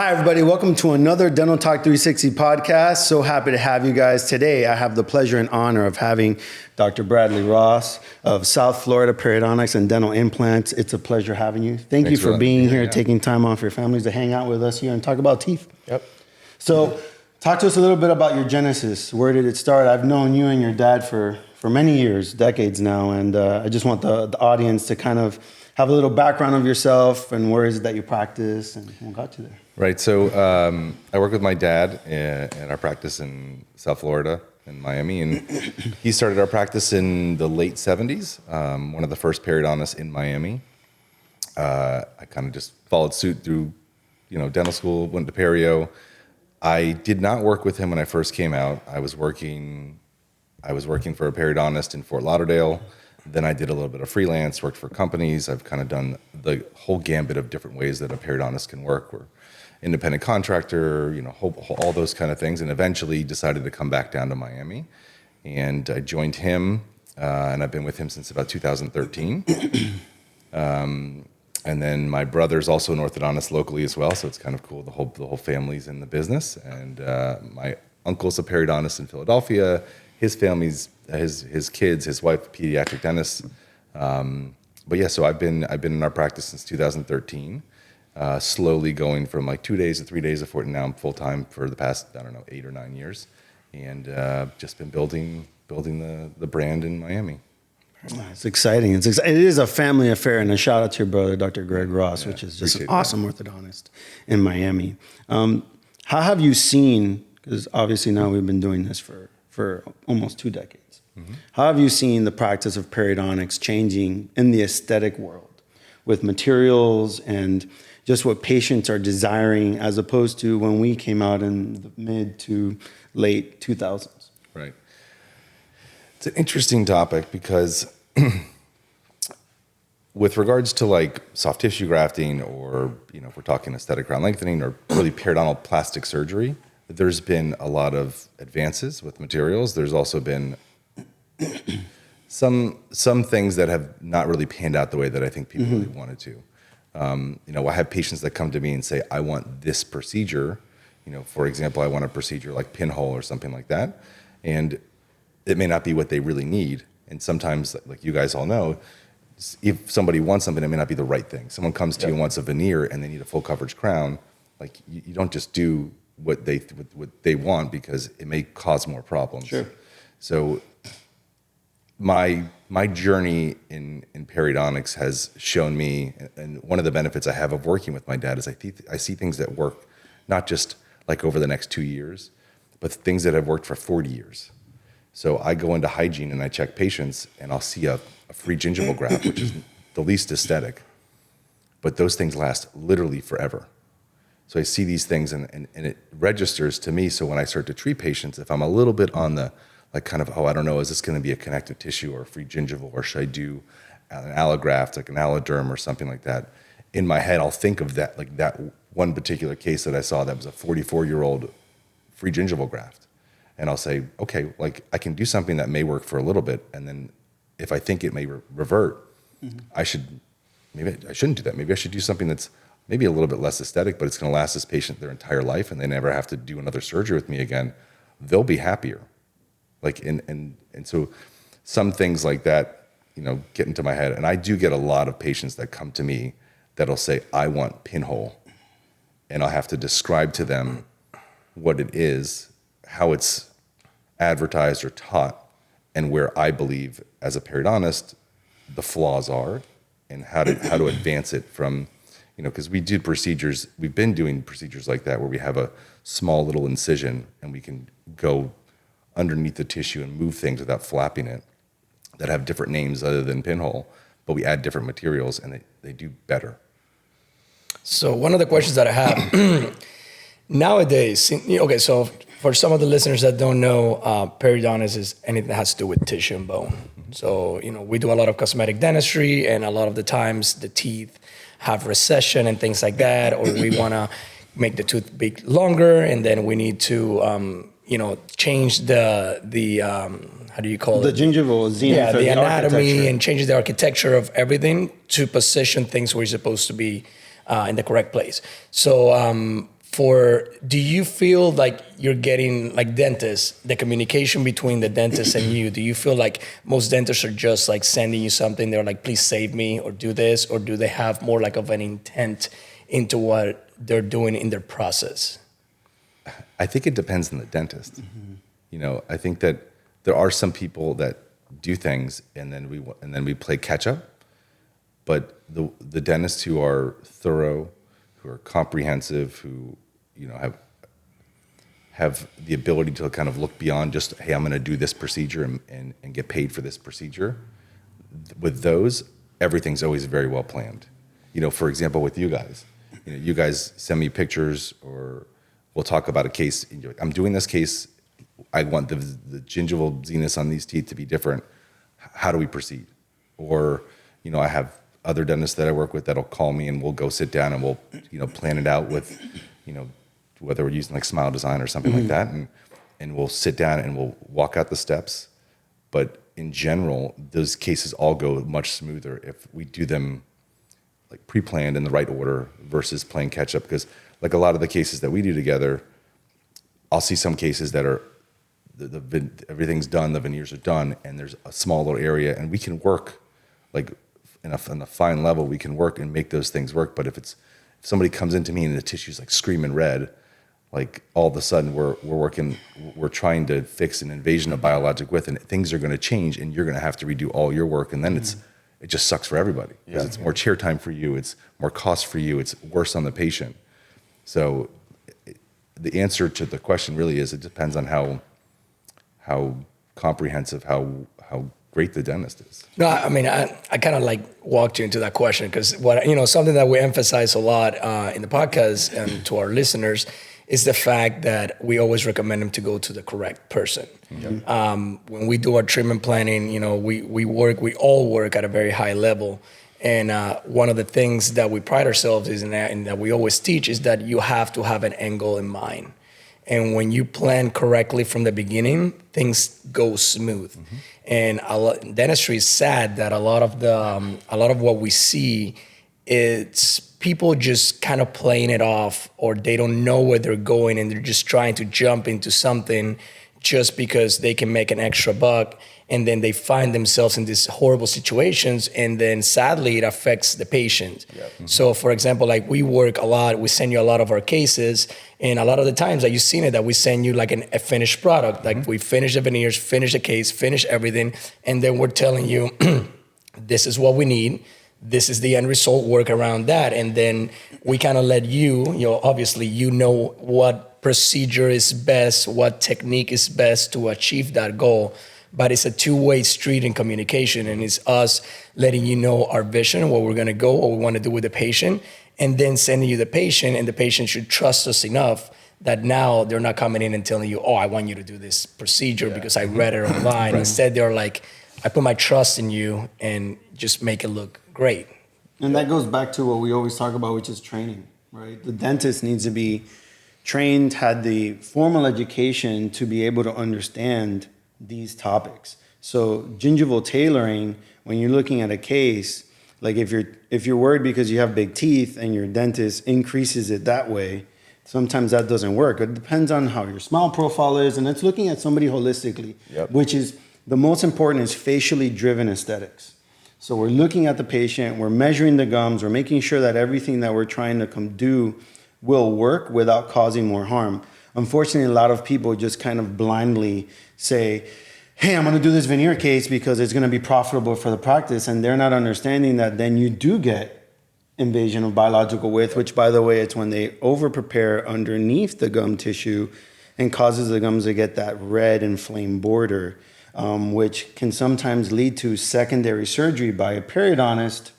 Hi, everybody. Welcome to another Dental Talk 360 podcast. So happy to have you guys. Today, I have the pleasure and honor of having Dr. Bradley Ross of South Florida Periodontics and Dental Implants. It's a pleasure having you. Thanks you for being here, taking time off your families to hang out with us here and talk about teeth. Yep. So talk to us a little bit about your genesis. Where did it start? I've known you and your dad for many years, decades now, and I just want the audience to kind of have a little background of yourself and where is it that you practice and what got you there. Right. So I work with my dad in our practice in South Florida in Miami, and he started our practice in the late 70s, one of the first periodontists in Miami. I kind of just followed suit through, dental school, went to Perio. I did not work with him when I first came out. I was working for a periodontist in Fort Lauderdale. Then I did a little bit of freelance, worked for companies. I've kind of done the whole gambit of different ways that a periodontist can work. We're independent contractor, all those kind of things, and eventually decided to come back down to Miami. And I joined him, and I've been with him since about 2013. And then my brother's also an orthodontist locally as well, so it's kind of cool. The whole family's in the business, and my uncle's a periodontist in Philadelphia. His family's his kids, his wife, pediatric dentist. But yeah, so I've been in our practice since 2013. Slowly going from like 2 days to 3 days a fortnight. Now I'm full time for the past 8 or 9 years, and just been building the brand in Miami. It's exciting. It is a family affair, and a shout out to your brother, Dr. Greg Ross, which is just an awesome orthodontist in Miami. How have you seen? Because obviously now we've been doing this for almost 2 decades. Mm-hmm. How have you seen the practice of periodontics changing in the aesthetic world with materials and just what patients are desiring as opposed to when we came out in the mid to late 2000s? Right. It's an interesting topic because with regards to like soft tissue grafting or, if we're talking aesthetic crown lengthening or really periodontal plastic surgery, there's been a lot of advances with materials. There's also been some things that have not really panned out the way that I think people really wanted to. I have patients that come to me and say, I want this procedure. For example, I want a procedure like pinhole or something like that. And it may not be what they really need. And sometimes, like you guys all know, if somebody wants something, it may not be the right thing. Someone comes to you and wants a veneer and they need a full coverage crown. Like you don't just do what they want because it may cause more problems. Sure. So my journey in periodontics has shown me, and one of the benefits I have of working with my dad is I see things that work not just like over the next 2 years, but things that have worked for 40 years. So I go into hygiene and I check patients and I'll see a free gingival graft, which is the least aesthetic, but those things last literally forever. So I see these things and it registers to me. So when I start to treat patients, if I'm a little bit on the like kind of, I don't know, is this going to be a connective tissue or a free gingival, or should I do an allograft, like an alloderm or something like that? In my head, I'll think of that, like that one particular case that I saw that was a 44-year-old free gingival graft. And I'll say, okay, like I can do something that may work for a little bit. And then if I think it may revert, I shouldn't do that. Maybe I should do something that's maybe a little bit less aesthetic, but it's going to last this patient their entire life and they never have to do another surgery with me again. They'll be happier. Like, and so some things like that, get into my head. And I do get a lot of patients that come to me that'll say, I want pinhole. And I'll have to describe to them what it is, how it's advertised or taught, and where I believe as a periodontist, the flaws are and how to advance it from, because we've been doing procedures like that where we have a small little incision and we can go underneath the tissue and move things without flapping it that have different names other than pinhole, but we add different materials and they do better. So one of the questions that I have nowadays, okay, so for some of the listeners that don't know, periodontist is anything that has to do with tissue and bone. So, we do a lot of cosmetic dentistry, and a lot of the times the teeth have recession and things like that, or we want to make the tooth big longer, and then we need to, change the how do you call the it? gingival zenith. Yeah, the anatomy, and changes the architecture of everything to position things where it's supposed to be in the correct place. So do you feel like you're getting, like dentists, the communication between the dentist and you, do you feel like most dentists are just like sending you something, they're like, please save me or do this, or do they have more like of an intent into what they're doing in their process? I think it depends on the dentist. I think that there are some people that do things and then we play catch up, but the dentists who are thorough, who are comprehensive, who have the ability to kind of look beyond just, hey, I'm going to do this procedure and get paid for this procedure. With those, everything's always very well planned. For example, with you guys send me pictures, or we'll talk about a case. I'm doing this case. I want the gingival zenus on these teeth to be different. How do we proceed? Or, I have other dentists that I work with that'll call me and we'll go sit down and we'll, plan it out with, whether we're using like Smile Design or something like that. And we'll sit down and we'll walk out the steps. But in general, those cases all go much smoother if we do them like pre-planned in the right order versus playing catch up. Because like a lot of the cases that we do together, I'll see some cases that are everything's done, the veneers are done, and there's a small little area, and we can work like in a fine level. We can work and make those things work. But if somebody comes into me and the tissue's like screaming red, like all of a sudden we're trying to fix an invasion of biologic width, and things are going to change, and you're going to have to redo all your work, and then it just sucks for everybody because it's more chair time for you, it's more cost for you, it's worse on the patient. So the answer to the question really is it depends on how comprehensive, how great the dentist is. No, I mean, I kind of like walked you into that question because something that we emphasize a lot in the podcast and to our listeners is the fact that we always recommend them to go to the correct person. When we do our treatment planning, we all work at a very high level. And one of the things that we pride ourselves is in that, and that we always teach, is that you have to have an angle in mind. And when you plan correctly from the beginning, things go smooth. And dentistry is sad that a lot of what we see, it's people just kind of playing it off, or they don't know where they're going and they're just trying to jump into something just because they can make an extra buck. And then they find themselves in these horrible situations, and then sadly it affects the patient. So for example, like we work a lot, we send you a lot of our cases, and a lot of the times that you've seen it, that we send you like a finished product. Like we finish the veneers, finish the case, finish everything, and then we're telling you, this is what we need, this is the end result, work around that. And then we kind of let obviously what procedure is best, what technique is best to achieve that goal. But it's a two-way street in communication, and it's us letting you know our vision, where we're going to go, what we want to do with the patient, and then sending you the patient, and the patient should trust us enough that now they're not coming in and telling you, oh, I want you to do this procedure because I read it online. Instead, they're like, I put my trust in you and just make it look great. And that goes back to what we always talk about, which is training, right? The dentist needs to be trained, had the formal education to be able to understand these topics. So gingival tailoring, when you're looking at a case, like if you're worried because you have big teeth and your dentist increases it that way, sometimes that doesn't work. It depends on how your smile profile is, and it's looking at somebody holistically, which is the most important, is facially driven aesthetics. So we're looking at the patient, we're measuring the gums, we're making sure that everything that we're trying to do will work without causing more harm. Unfortunately, a lot of people just kind of blindly say, hey, I'm going to do this veneer case because it's going to be profitable for the practice. And they're not understanding that then you do get invasion of biological width, which, by the way, it's when they over-prepare underneath the gum tissue and causes the gums to get that red inflamed border, which can sometimes lead to secondary surgery by a periodontist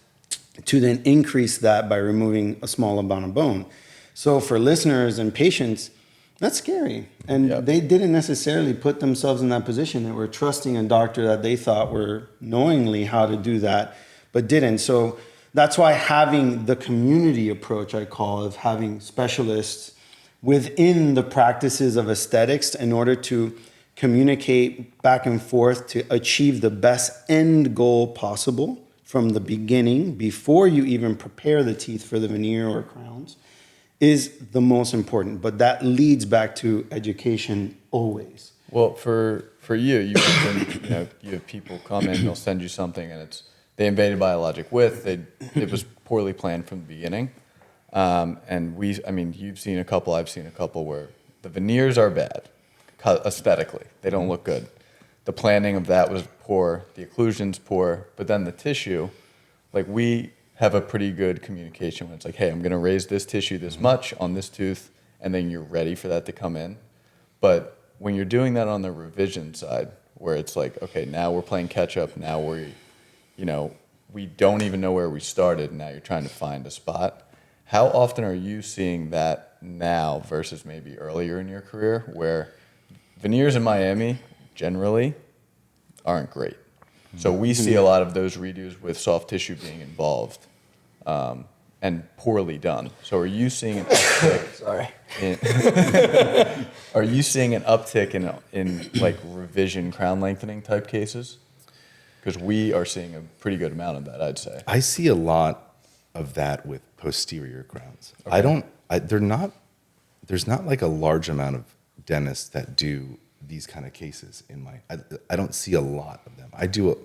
to then increase that by removing a small amount of bone. So for listeners and patients, that's scary. And they didn't necessarily put themselves in that position. They were trusting a doctor that they thought were knowingly how to do that, but didn't. So that's why having the community approach, I call, of having specialists within the practices of aesthetics in order to communicate back and forth to achieve the best end goal possible from the beginning, before you even prepare the teeth for the veneer or crowns, is the most important, but that leads back to education always. Well, for you, you mentioned, you have people come in, they'll send you something, and they invaded biologic width. It was poorly planned from the beginning, and you've seen a couple, I've seen a couple where the veneers are bad, aesthetically, they don't look good. The planning of that was poor, the occlusion's poor, but then the tissue, like we have a pretty good communication when it's like, hey, I'm going to raise this tissue this much on this tooth, and then you're ready for that to come in. But when you're doing that on the revision side, where it's like, okay, now we're playing catch up, now we don't even know where we started, and now you're trying to find a spot. How often are you seeing that now versus maybe earlier in your career, where veneers in Miami generally aren't great? So we see a lot of those redos with soft tissue being involved, and poorly done. So are you seeing an uptick? Sorry. Are you seeing an uptick in like revision crown lengthening type cases? Because we are seeing a pretty good amount of that, I'd say. I see a lot of that with posterior crowns. Okay. There's not like a large amount of dentists that do these kind of cases I don't see a lot of them. I do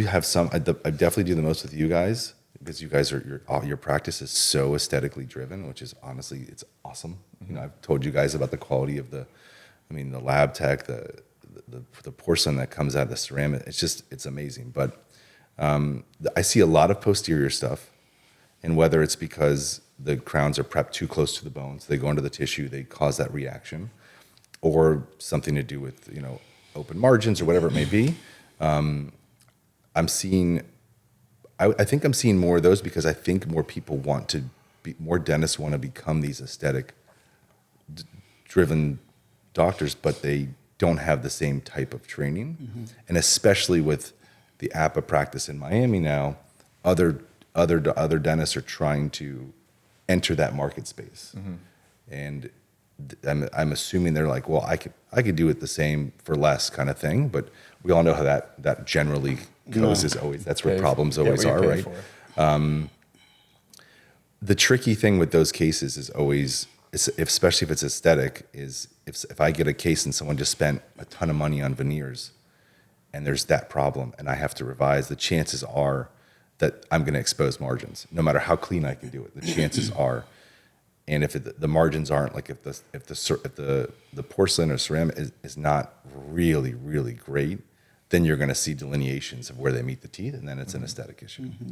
have some. I definitely do the most with you guys, because you guys your practice is so aesthetically driven, which is honestly, it's awesome. Mm-hmm. I've told you guys about the quality of the lab tech, the porcelain that comes out of the ceramic. It's amazing. But I see a lot of posterior stuff, and whether it's because the crowns are prepped too close to the bones, they go into the tissue, they cause that reaction, or something to do with open margins or whatever it may be. I'm seeing. I think I'm seeing more of those because I think more people more dentists want to become these aesthetic-driven doctors, but they don't have the same type of training. Mm-hmm. And especially with the APA practice in Miami now, other dentists are trying to enter that market space. Mm-hmm. And I'm assuming they're like, well, I could do it the same for less kind of thing, but we all know how that generally goes. Is always that's where problems always are, right? The tricky thing with those cases is always, especially if it's aesthetic, is if I get a case and someone just spent a ton of money on veneers, and there's that problem, and I have to revise, the chances are that I'm going to expose margins, no matter how clean I can do it. The chances are. And if the margins aren't, like if the porcelain or ceramic is not really, really great, then you're going to see delineations of where they meet the teeth, and then it's an aesthetic issue. Mm-hmm.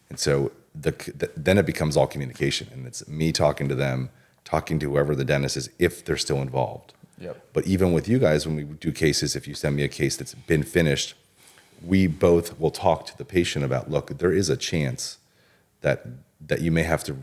And so then it becomes all communication, and it's me talking to them, talking to whoever the dentist is, if they're still involved. Yep. But even with you guys, when we do cases, if you send me a case that's been finished, we both will talk to the patient about, look, there is a chance that you may have to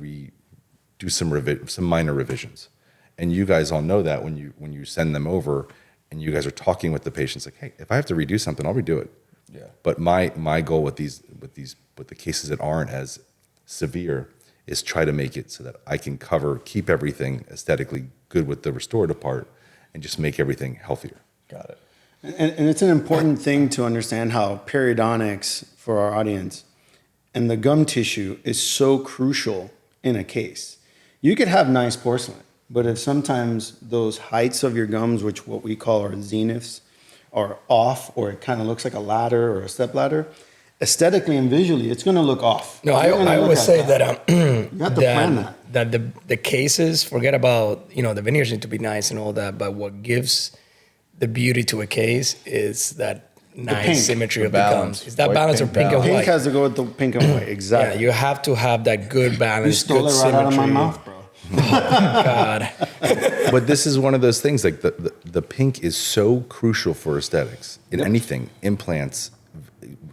do some minor revisions, and you guys all know that when you send them over, and you guys are talking with the patients, like, hey, if I have to redo something, I'll redo it. Yeah. But my goal with the cases that aren't as severe is try to make it so that I can keep everything aesthetically good with the restorative part, and just make everything healthier. Got it. And it's an important thing to understand how periodontics, for our audience, and the gum tissue is so crucial in a case. You could have nice porcelain, but if sometimes those heights of your gums, which what we call our zeniths, are off, or it kind of looks like a ladder or a step ladder, aesthetically and visually, it's going to look off. No, I always say that you have to plan that the cases, forget about, the veneers need to be nice and all that, but what gives the beauty to a case is that nice symmetry of the gums. Is that white, balance, or pink and white? Pink has to go with the pink and white, exactly. Yeah, you have to have that good balance. You stole it right out of my mouth, bro. Oh, God. But this is one of those things, like the pink is so crucial for aesthetics in anything, implants,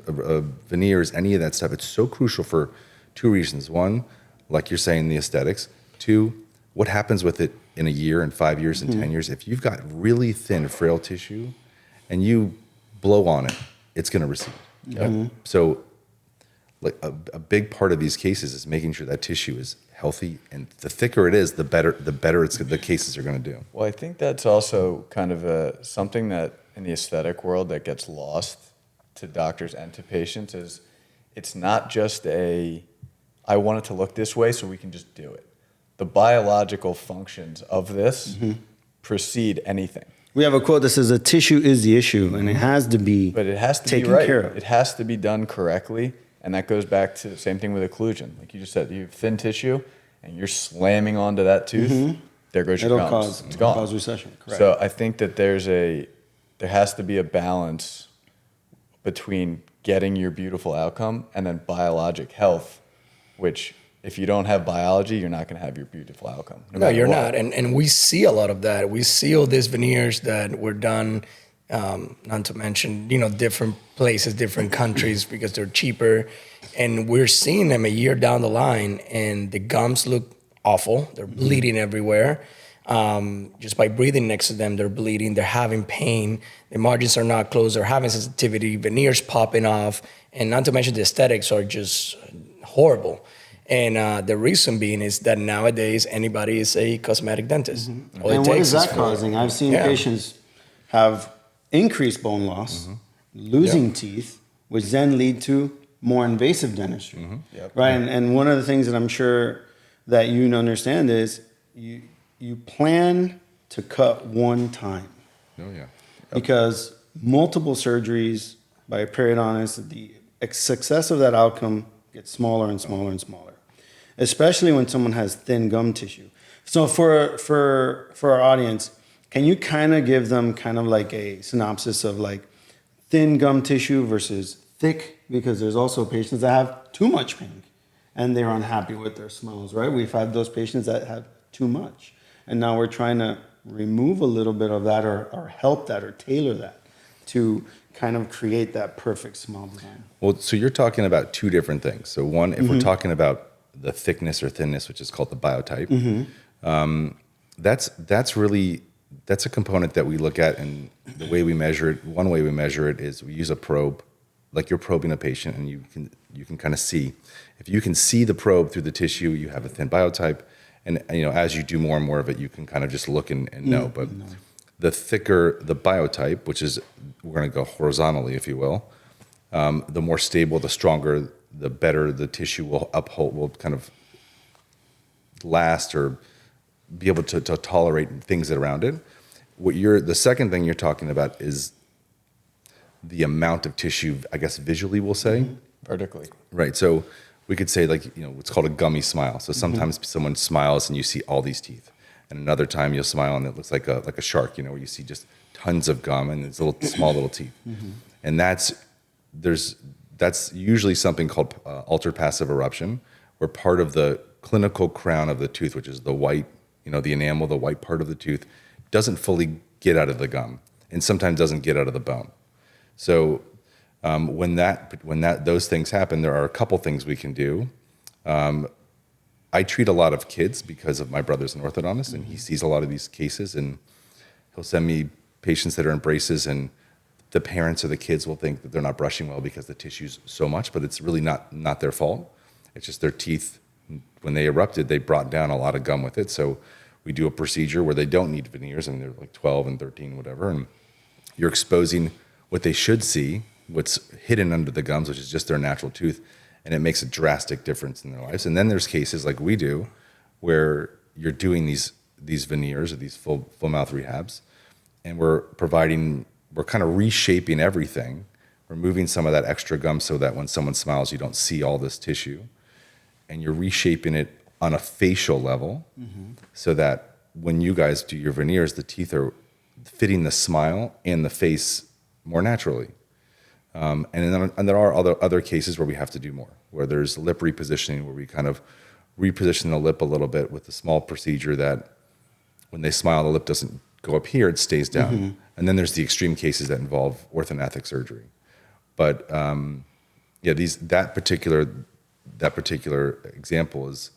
veneers, any of that stuff. It's so crucial for two reasons. One, like you're saying, the aesthetics. Two, what happens with it in a year and 5 years and 10 years. If you've got really thin, frail tissue and you blow on it, it's going to recede. Mm-hmm. So like a big part of these cases is making sure that tissue is healthy, and the thicker it is, the better the cases are going to do. Well, I think that's also kind of something that in the aesthetic world that gets lost to doctors and to patients is it's not just I want it to look this way so we can just do it. the biological functions of this precede anything. We have a quote that says, "A tissue is the issue," and it has to be, But it has to taken be right. care of. It has to be done correctly, and that goes back to the same thing with occlusion. Like you just said, you have thin tissue, and you're slamming onto that tooth. There goes your It'll gums. cause, It's gone. cause recession. Correct. So I think that there has to be a balance between getting your beautiful outcome and then biologic health, which if you don't have biology, you're not going to have your beautiful outcome. No, matter you're what. not. And we see a lot of that. We see all these veneers that were done, not to mention, different places, different countries, because they're cheaper. And we're seeing them a year down the line, and the gums look awful. They're bleeding everywhere. Just by breathing next to them, they're bleeding. They're having pain. The margins are not closed. They're having sensitivity. Veneers popping off. And not to mention the aesthetics are just horrible. And the reason being is that nowadays anybody is a cosmetic dentist. All it And what takes is that for- causing? I've seen Yeah. patients have increased bone loss, losing teeth, which then lead to more invasive dentistry. Yep. Right. And one of the things that I'm sure that you understand is you plan to cut one time. Oh yeah. Because multiple surgeries by a periodontist, the success of that outcome gets smaller and smaller and smaller, especially when someone has thin gum tissue. So for our audience, can you kind of give them kind of like a synopsis of like thin gum tissue versus thick? Because there's also patients that have too much pink and they're unhappy with their smells, right? We've had those patients that have too much. And now we're trying to remove a little bit of that or help that or tailor that to kind of create that perfect smile design. Well, so you're talking about two different things. So one, if we're talking about the thickness or thinness, which is called the biotype, that's a component that we look at, and the way we measure it, one way we measure it is we use a probe, like you're probing a patient, and you can kind of see. If you can see the probe through the tissue, you have a thin biotype, and as you do more and more of it, you can kind of just look and know. But the thicker the biotype, which is, we're going to go horizontally, if you will, the more stable, the stronger, the better the tissue will uphold, will kind of last or be able to tolerate things that are around it. The second thing you're talking about is the amount of tissue, I guess visually we'll say. Vertically. Right. So we could say what's called a gummy smile. So sometimes someone smiles and you see all these teeth. And another time you'll smile and it looks like a shark, where you see just tons of gum and it's small little teeth. And that's usually something called altered passive eruption, where part of the clinical crown of the tooth, which is the white, the enamel, the white part of the tooth, doesn't fully get out of the gum and sometimes doesn't get out of the bone. So when those things happen, there are a couple things we can do. I treat a lot of kids because of my brother's an orthodontist, and he sees a lot of these cases, and he'll send me patients that are in braces, and the parents or the kids will think that they're not brushing well because the tissue's so much, but it's really not their fault. It's just their teeth, when they erupted, they brought down a lot of gum with it. So we do a procedure where they don't need veneers, and they're like 12 and 13, whatever, and you're exposing what they should see, what's hidden under the gums, which is just their natural tooth, and it makes a drastic difference in their lives. And then there's cases like we do where you're doing these veneers or these full mouth rehabs, and we're kind of reshaping everything, removing some of that extra gum so that when someone smiles, you don't see all this tissue, and you're reshaping it on a facial level so that when you guys do your veneers, the teeth are fitting the smile and the face more naturally. And there are other cases where we have to do more, where there's lip repositioning, where we kind of reposition the lip a little bit with a small procedure that when they smile, the lip doesn't go up here, it stays down. And then there's the extreme cases that involve orthodontic surgery. But that particular example is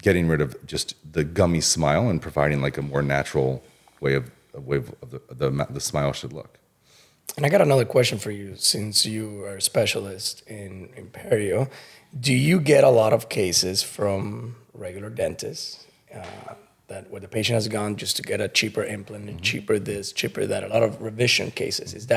getting rid of just the gummy smile and providing like a more natural way of the smile should look. And I got another question for you, since you are a specialist in Perio. Do you get a lot of cases from regular dentists where the patient has gone just to get a cheaper implant, and cheaper this, cheaper that, a lot of revision cases?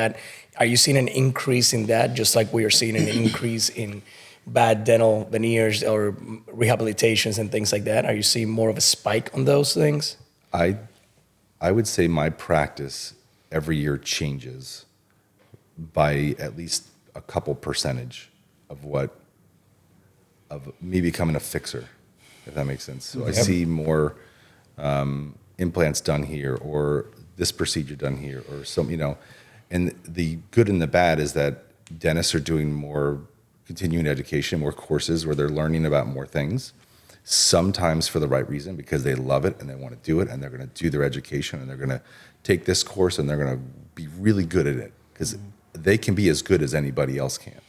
Are you seeing an increase in that, just like we are seeing an increase in bad dental veneers or rehabilitations and things like that? Are you seeing more of a spike on those things? I would say my practice every year changes by at least a couple percentage of me becoming a fixer, if that makes sense. So I see more implants done here, or this procedure done here, or some, and the good and the bad is that dentists are doing more continuing education, more courses where they're learning about more things, sometimes for the right reason, because they love it and they want to do it, and they're going to do their education, and they're going to take this course and they're going to be really good at it, because they can be as good as anybody else can.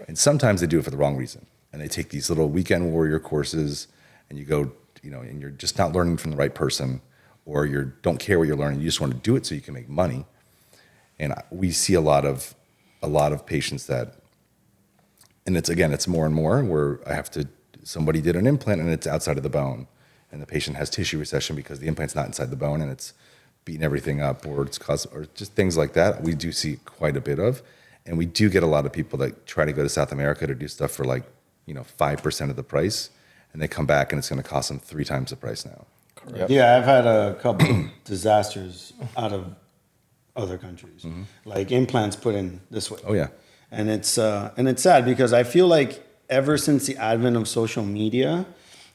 And sometimes they do it for the wrong reason, and they take these little weekend warrior courses, and you go, and you're just not learning from the right person, or you don't care what you're learning, you just want to do it so you can make money. And we see a lot of patients that, and it's more and more where somebody did an implant and it's outside of the bone, and the patient has tissue recession because the implant's not inside the bone and it's beating everything up, or just things like that. We do see quite a bit of, and we do get a lot of people that try to go to South America to do stuff for 5% of the price, and they come back and it's going to cost them 3 times the price now. Yep. Yeah, I've had a couple disasters out of other countries, like implants put in this way. Oh yeah. And it's sad because I feel like ever since the advent of social media,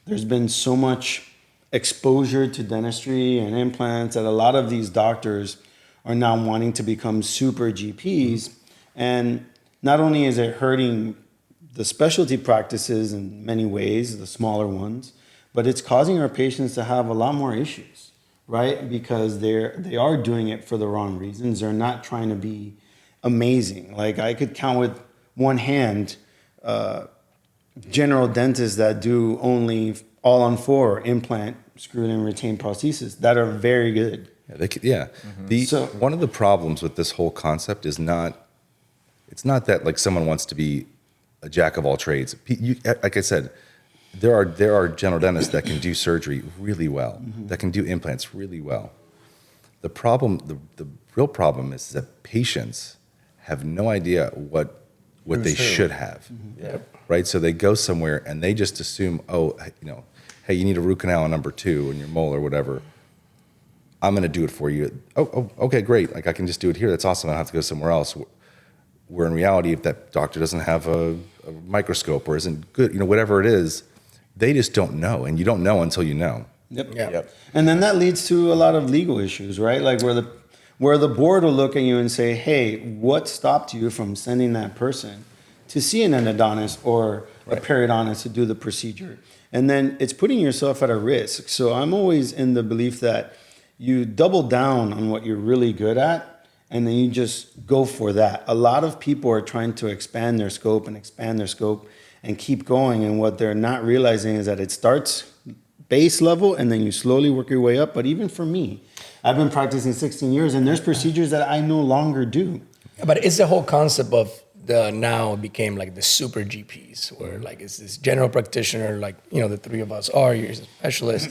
there's been so much exposure to dentistry and implants that a lot of these doctors are now wanting to become super GPs. And not only is it hurting the specialty practices in many ways, the smaller ones, but it's causing our patients to have a lot more issues, right? Because they are doing it for the wrong reasons. They're not trying to be amazing. Like I could count with one hand general dentists that do only all-on-4 implant, screwed and retained prosthesis that are very good. Yeah, one of the problems with this whole concept is it's not that like someone wants to be a jack of all trades. Like I said, there are general dentists that can do surgery really well, that can do implants really well. The real problem is that patients have no idea what they should have, right? So they go somewhere and they just assume, hey, you need a root canal on number 2 in your mole or whatever. I'm going to do it for you. Oh, okay, great. Like I can just do it here. That's awesome. I don't have to go somewhere else. Where in reality, if that doctor doesn't have a microscope or isn't good, whatever it is, they just don't know, and you don't know until you know. Yep. And then that leads to a lot of legal issues, right? Like where the board will look at you and say, hey, what stopped you from sending that person to see an endodontist or a periodontist to do the procedure? And then it's putting yourself at a risk. So I'm always in the belief that you double down on what you're really good at, and then you just go for that. A lot of people are trying to expand their scope and keep going. And what they're not realizing is that it starts base level and then you slowly work your way up. But even for me, I've been practicing 16 years and there's procedures that I no longer do. But it's the whole concept of now it became like the super GPs, where like it's this general practitioner, like, the 3 of us are, you're a specialist,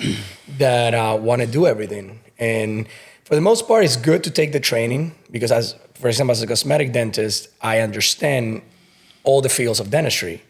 that want to do everything. And for the most part, it's good to take the training because for example, as a cosmetic dentist, I understand all the fields of dentistry.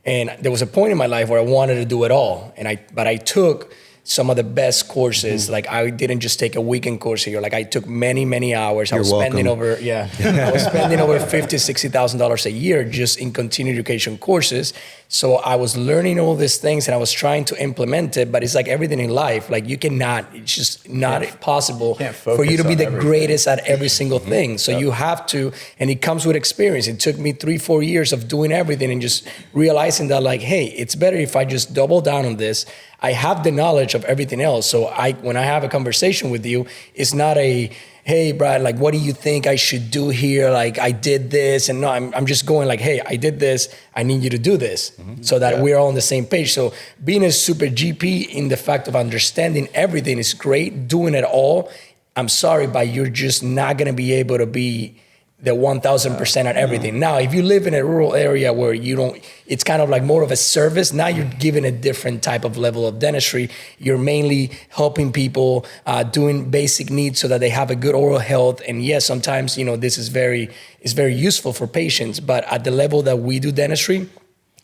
And there was a point in my life where I wanted to do it all. But I took some of the best courses. Like I didn't just take a weekend course here. Like I took many, many hours. I was spending over $50,000, $60,000 a year just in continuing education courses. So I was learning all these things and I was trying to implement it, but it's like everything in life. Like it's just not possible for you to be the greatest at every single thing. So you have to, and it comes with experience. It took me 3-4 years of doing everything and just realizing that like, hey, it's better if I just double down on this. I have the knowledge of everything else. So when I have a conversation with you, it's not a, hey, Brad, like, what do you think I should do here? Like, I did this. And no, I'm just going like, hey, I did this. I need you to do this so that we're all on the same page. So being a super GP in the fact of understanding everything is great. Doing it all, I'm sorry, but you're just not going to be able to be the 1,000% at everything. Now, if you live in a rural area where it's kind of like more of a service, now you're given a different type of level of dentistry. You're mainly helping people doing basic needs so that they have a good oral health. And yes, sometimes, this is very useful for patients, but at the level that we do dentistry,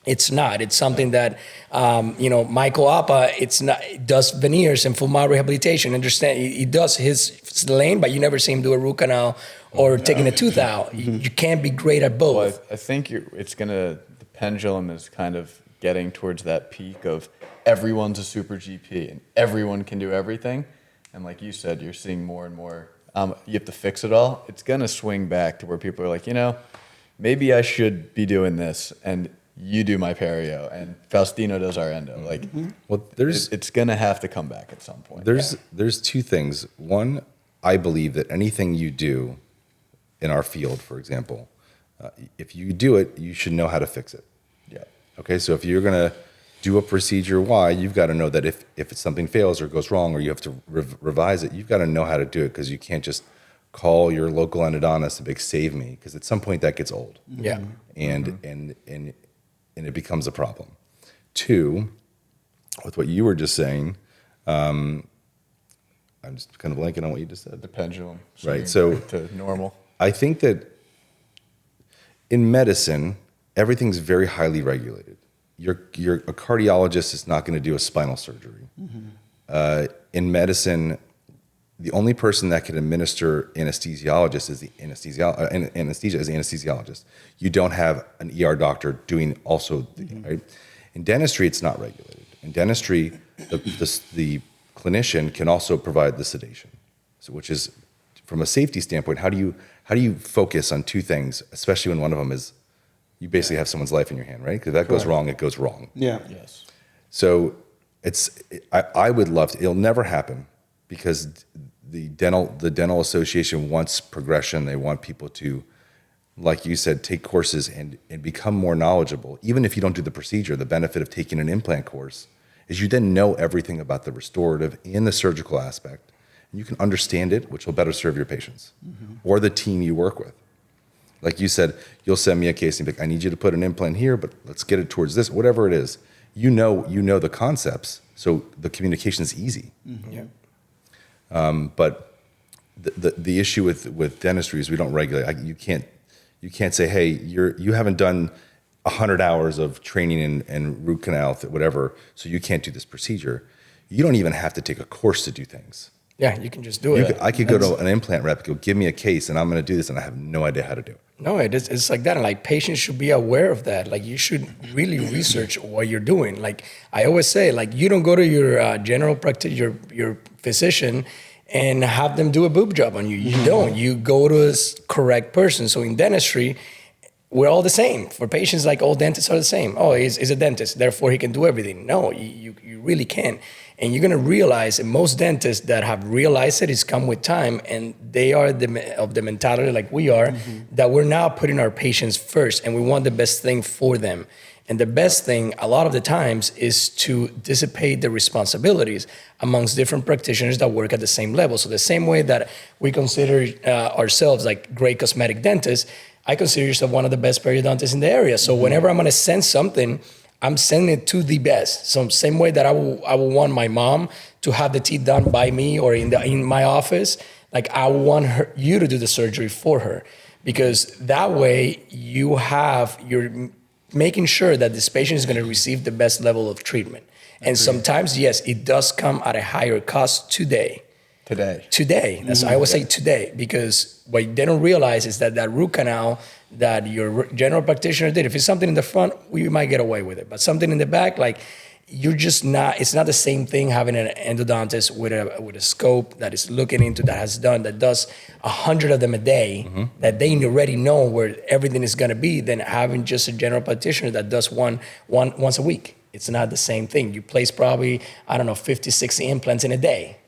It's not. It's something that, Michael Appa, it's not, does veneers and full mouth rehabilitation. Understand, he does his lane, but you never see him do a root canal or taking a tooth out. You can't be great at both. Well, I think the pendulum is kind of getting towards that peak of everyone's a super GP and everyone can do everything. And like you said, you're seeing more and more, you have to fix it all. It's going to swing back to where people are like, maybe I should be doing this. And you do my perio and Faustino does our endo. Like, Well, it's going to have to come back at some point. there's two things. One, I believe that anything you do in our field, for example, if you do it, you should know how to fix it. Yeah. Okay, so if you're going to do a procedure Y, you've got to know that if something fails or goes wrong or you have to revise it, you've got to know how to do it, because you can't just call your local endodontist and be like, save me, because at some point that gets old. Yeah. And it becomes a problem. Two, with what you were just saying, I'm just kind of blanking on what you just said. The pendulum. Right, swinging so- back to normal. I think that in medicine, everything's very highly regulated. A cardiologist is not going to do a spinal surgery. In medicine, the only person that can administer anesthesia is the anesthesiologist. You don't have an ER doctor doing also, right? In dentistry, it's not regulated. In dentistry, the clinician can also provide the sedation. So, which is, from a safety standpoint, how do you focus on two things, especially when one of them is, you basically have someone's life in your hand, right? Because if that goes wrong, it goes wrong. Yeah. Yes. So I would love to, it'll never happen, because the dental association wants progression. They want people to, like you said, take courses and become more knowledgeable. Even if you don't do the procedure, the benefit of taking an implant course is you then know everything about the restorative and the surgical aspect, and you can understand it, which will better serve your patients or the team you work with. Like you said, you'll send me a case and be like, I need you to put an implant here, but let's get it towards this, whatever it is. You know the concepts, so the communication is easy. Yeah. But the issue with dentistry is we don't regulate. You can't say, hey, you haven't done 100 hours of training and root canal, whatever, so you can't do this procedure. You don't even have to take a course to do things. Yeah, you can just do it. I could go to an implant rep, go, give me a case, and I'm going to do this, and I have no idea how to do it. No, it's like that. And like, patients should be aware of that. Like, you should really research what you're doing. Like I always say, like, you don't go to your general practitioner, your physician, and have them do a boob job on you. You don't. You go to a correct person. So in dentistry, we're all the same. For patients, like, all dentists are the same. Oh, he's a dentist, therefore he can do everything. No, you really can't. And you're going to realize, and most dentists that have realized it, it's come with time, and they are of the mentality like we are, that we're now putting our patients first, and we want the best thing for them. And the best thing, a lot of the times, is to dissipate the responsibilities amongst different practitioners that work at the same level. So the same way that we consider ourselves like great cosmetic dentists, I consider yourself one of the best periodontists in the area. So whenever I'm going to send something, I'm sending it to the best. So same way that I will want my mom to have the teeth done by me or in my office, like, I want you to do the surgery for her, because that way you're making sure that this patient is going to receive the best level of treatment. And sometimes, yes, it does come at a higher cost today. That's I always say today, because what they don't realize is that root canal that your general practitioner did, if it's something in the front, we might get away with it. But something in the back, like, you're just not, it's not the same thing having an endodontist with a scope that is looking into, that does 100 of them a day, that they already know where everything is going to be, than having just a general practitioner that does one once a week. It's not the same thing. You place probably, 50, 60 implants in a day.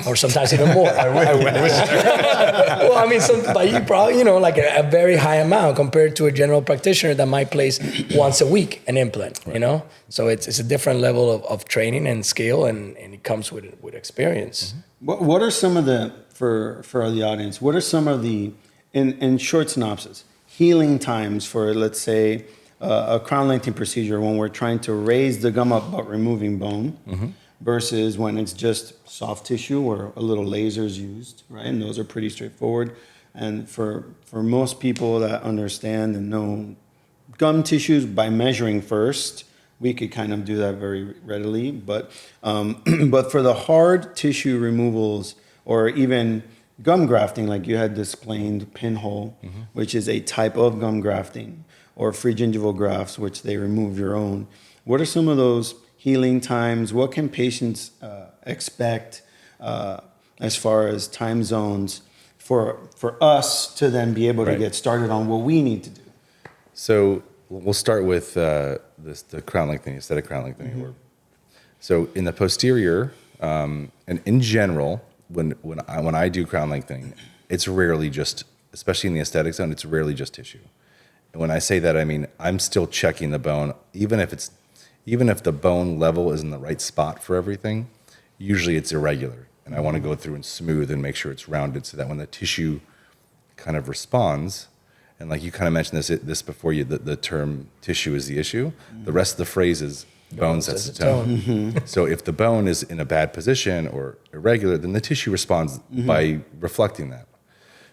Or sometimes even more. I wish. Well, I mean, but you probably, like a very high amount compared to a general practitioner that might place once a week an implant, right. So it's a different level of training and skill, and it comes with experience. What are some of the, for the audience, what are some of the, in short synopsis, healing times for, let's say, a crown lengthening procedure when we're trying to raise the gum up but removing bone, versus when it's just soft tissue or a little laser is used, right? And those are pretty straightforward. And for most people that understand and know gum tissues by measuring first, we could kind of do that very readily. But but for the hard tissue removals or even gum grafting, like you had displayed pinhole, which is a type of gum grafting, or free gingival grafts, which they remove your own. What are some of those healing times? What can patients expect as far as time zones for us to then be able to Right. get started on what we need to do? So we'll start with the crown lengthening, aesthetic crown lengthening. So in the posterior, and in general, when I do crown lengthening, it's rarely just, especially in the aesthetic zone, it's rarely just tissue. And when I say that, I mean I'm still checking the bone, even if the bone level is in the right spot for everything. Usually it's irregular, and I want to go through and smooth and make sure it's rounded, so that when the tissue kind of responds, and like you kind of mentioned this before, the term tissue is the issue. The rest of the phrase is bone sets the tone. So if the bone is in a bad position or irregular, then the tissue responds by reflecting that.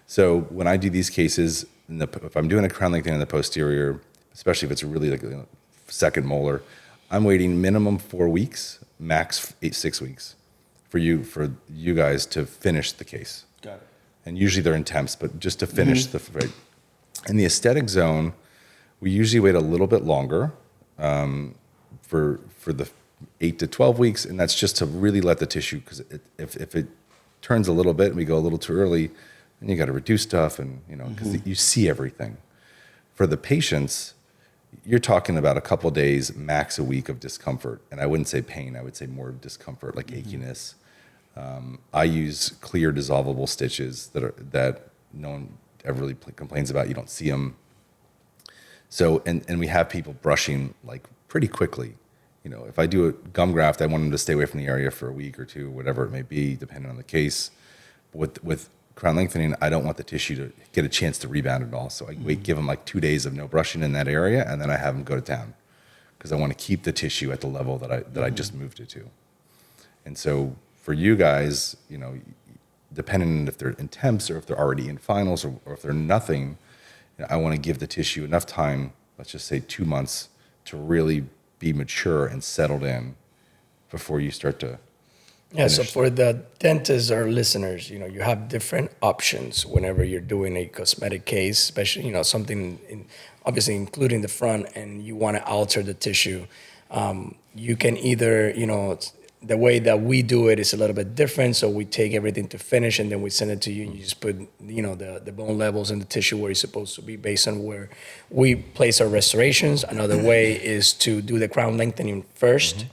So when I do these cases, if I'm doing a crown lengthening in the posterior, especially if it's really like a second molar, I'm waiting minimum 4 weeks, max 6 weeks for you guys to finish the case. Got it. And usually they're in temps, but just to finish right. In the aesthetic zone, we usually wait a little bit longer for the 8 to 12 weeks, and that's just to really let the tissue, because if it turns a little bit and we go a little too early, then you got to reduce stuff, and because you see everything. For the patients, you're talking about a couple days, max a week of discomfort, and I wouldn't say pain, I would say more discomfort, like achiness. I use clear dissolvable stitches that no one ever really complains about. You don't see them. So, and we have people brushing like pretty quickly. If I do a gum graft, I want them to stay away from the area for a week or two, whatever it may be, depending on the case. But with crown lengthening, I don't want the tissue to get a chance to rebound at all. So I give them like 2 days of no brushing in that area, and then I have them go to town, because I want to keep the tissue at the level that I just moved it to. And so for you guys, depending on if they're in temps or if they're already in finals or if they're nothing, I want to give the tissue enough time, let's just say 2 months, to really be mature and settled in before you start to So for the dentists or listeners, you have different options whenever you're doing a cosmetic case, especially, something obviously including the front, and you want to alter the tissue. You can either, the way that we do it is a little bit different. So we take everything to finish, and then we send it to you, and you just put, the bone levels and the tissue where it's supposed to be based on where we place our restorations. Another way is to do the crown lengthening first,